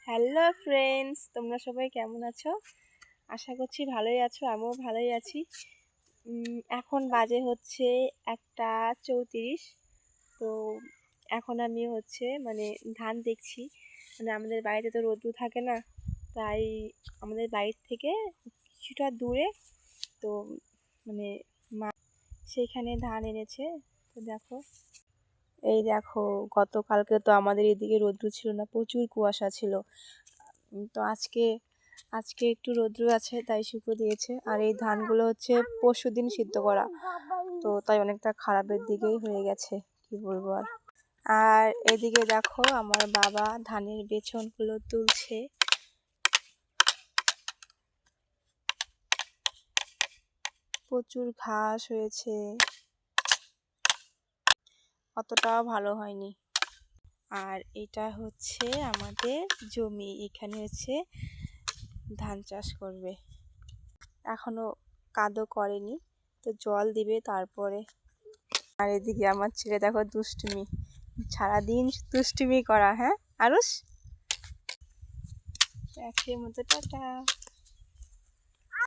Hello friends, তোমরা সবাই কেমন আছো? আশা করছি ভালোই আছো, আমিও ভালোই আছি। এখন বাজে হচ্ছে 1:34। তো এখন আমি ধান দেখছি। আমাদের বাড়িতে তো রোদ্দুর থাকে না, তাই আমাদের বাড়ির থেকে কিছুটা দূরে তো মানে মা সেইখানে ধান এনেছে। তো দেখো গতকালকে তো আমাদের এদিকে রোদ্দুর ছিল না, প্রচুর কুয়াশা ছিল। তো আজকে আজকে একটু রৌদ্র আছে, তাই শুকো দিয়েছে। আর এই ধানগুলো হচ্ছে পরশুদিন সিদ্ধ করা, তো তাই অনেকটা খারাপের দিকেই হয়ে গেছে, কি বলবো আর। আর এদিকে দেখো আমার বাবা ধানের বেছনগুলো তুলছে। প্রচুর ঘাস হয়েছে, অতটাও ভালো হয়নি। আর এটা হচ্ছে আমাদের জমি, এখানে হচ্ছে ধান চাষ করবে। এখনো কাদো করেনি, তো জল দিবে তারপরে। আর এদিকে আমার ছেলে দেখো দুষ্টুমি, সারাদিন দুষ্টুমি করা। হ্যাঁ আরুষ, আজকের মতো টাটা।